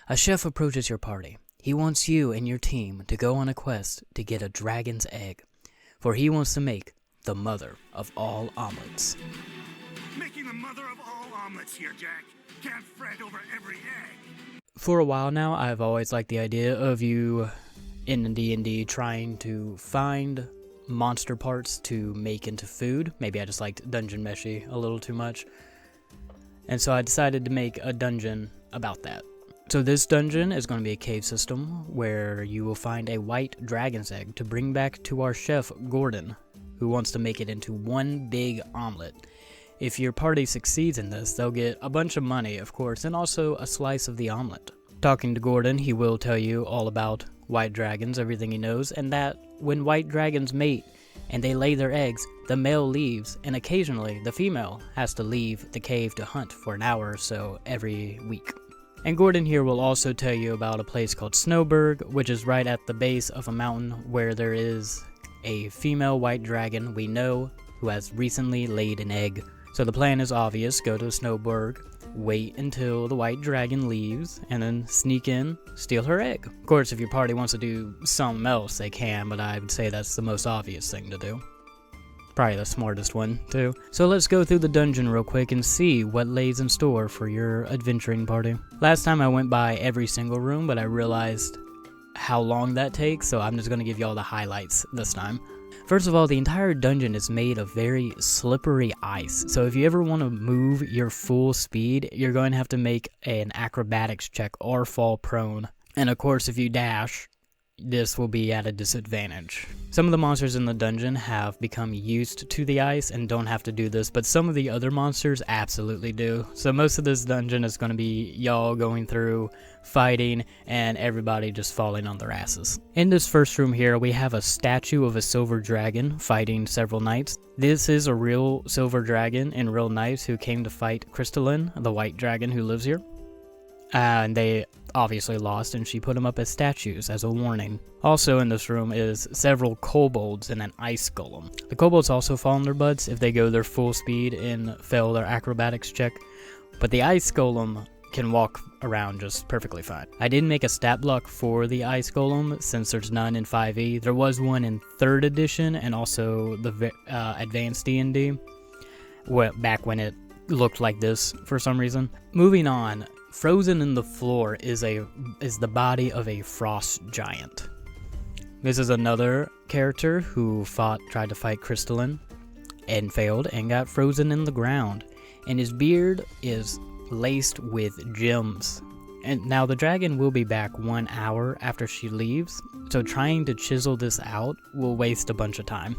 A chef approaches your party. He wants you and your team to go on a quest to get a dragon's egg, for he wants to make the mother of all omelets. Making the mother of all omelets here, Jack. Can't fret over every egg. For a while now, I've always liked the idea of you in D&D trying to find monster parts to make into food. Maybe I just liked Dungeon Meshy a little too much. And so I decided to make a dungeon about that. So this dungeon is going to be a cave system where you will find a white dragon's egg to bring back to our chef, Gordon, who wants to make it into one big omelet. If your party succeeds in this, they'll get a bunch of money, of course, and also a slice of the omelet. Talking to Gordon, he will tell you all about white dragons, everything he knows, and that when white dragons mate and they lay their eggs, the male leaves, and occasionally the female has to leave the cave to hunt for an hour or so every week. And Gordon here will also tell you about a place called Snowberg, which is right at the base of a mountain where there is a female white dragon we know who has recently laid an egg. So the plan is obvious: go to Snowberg, wait until the white dragon leaves, and then sneak in, steal her egg. Of course, if your party wants to do something else, they can, but I would say that's the most obvious thing to do. Probably the smartest one, too. So let's go through the dungeon real quick and see what lays in store for your adventuring party. Last time I went by every single room, but I realized how long that takes, so I'm just going to give you all the highlights this time. First of all, the entire dungeon is made of very slippery ice, so if you ever want to move your full speed, you're going to have to make an acrobatics check or fall prone. And of course, if you dash, this will be at a disadvantage. Some of the monsters in the dungeon have become used to the ice and don't have to do this, but some of the other monsters absolutely do. So most of this dungeon is going to be y'all going through, fighting, and everybody just falling on their asses. In this first room here, we have a statue of a silver dragon fighting several knights. This is a real silver dragon and real knights who came to fight Crystalline, the white dragon who lives here. And they obviously lost, and she put them up as statues as a warning. Also in this room is several kobolds and an ice golem. The kobolds also fall on their butts if they go their full speed and fail their acrobatics check, but the ice golem can walk around just perfectly fine. I didn't make a stat block for the ice golem since there's none in 5e. There was one in 3rd edition and also the advanced D&D, back when it looked like this for some reason. Moving on. Frozen in the floor is the body of a frost giant. This is another character who tried to fight Crystalline and failed and got frozen in the ground. And his beard is laced with gems. And now the dragon will be back 1 hour after she leaves, so trying to chisel this out will waste a bunch of time.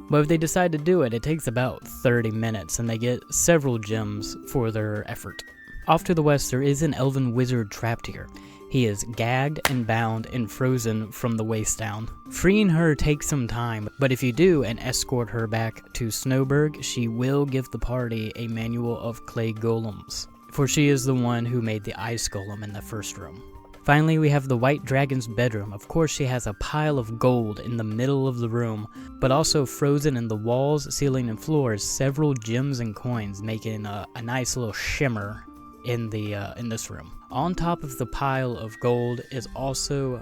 But if they decide to do it, it takes about 30 minutes and they get several gems for their effort. Off to the west, there is an elven wizard trapped here. He is gagged and bound and frozen from the waist down. Freeing her takes some time, but if you do and escort her back to Snowberg, she will give the party a manual of clay golems, for she is the one who made the ice golem in the first room. Finally, we have the white dragon's bedroom. Of course, she has a pile of gold in the middle of the room, but also frozen in the walls, ceiling, and floors, several gems and coins, making a nice little shimmer in this room. On top of the pile of gold is also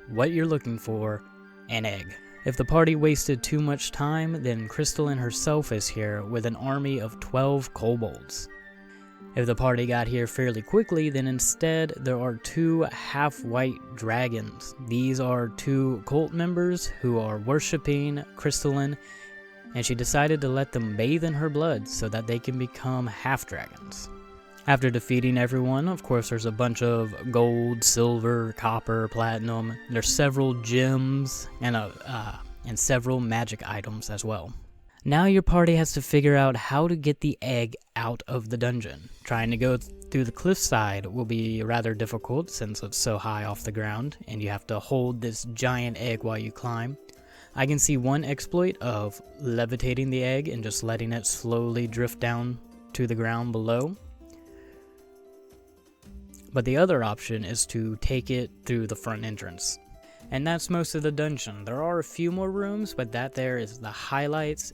what you're looking for, an egg. If the party wasted too much time, then Crystalline herself is here with an army of 12 kobolds. If the party got here fairly quickly, then instead there are 2 half-white dragons. These are 2 cult members who are worshipping Crystalline, and she decided to let them bathe in her blood so that they can become half-dragons. After defeating everyone, of course, there's a bunch of gold, silver, copper, platinum. There's several gems and several magic items as well. Now your party has to figure out how to get the egg out of the dungeon. Trying to go through the cliffside will be rather difficult since it's so high off the ground, and you have to hold this giant egg while you climb. I can see one exploit of levitating the egg and just letting it slowly drift down to the ground below. But the other option is to take it through the front entrance. And that's most of the dungeon. There are a few more rooms, but that there is the highlights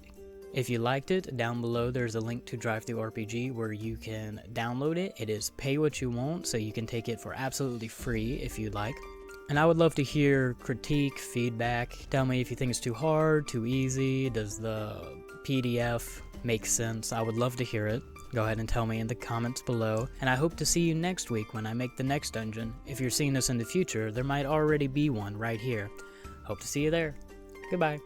If you liked it, down below there's a link to DriveThruRPG where you can download it. It is pay what you want, so you can take it for absolutely free if you'd like. And I would love to hear critique, feedback. Tell me if you think it's too hard, too easy, does the PDF make sense? I would love to hear it. Go ahead and tell me in the comments below. And I hope to see you next week when I make the next dungeon. If you're seeing this in the future, there might already be one right here. Hope to see you there. Goodbye.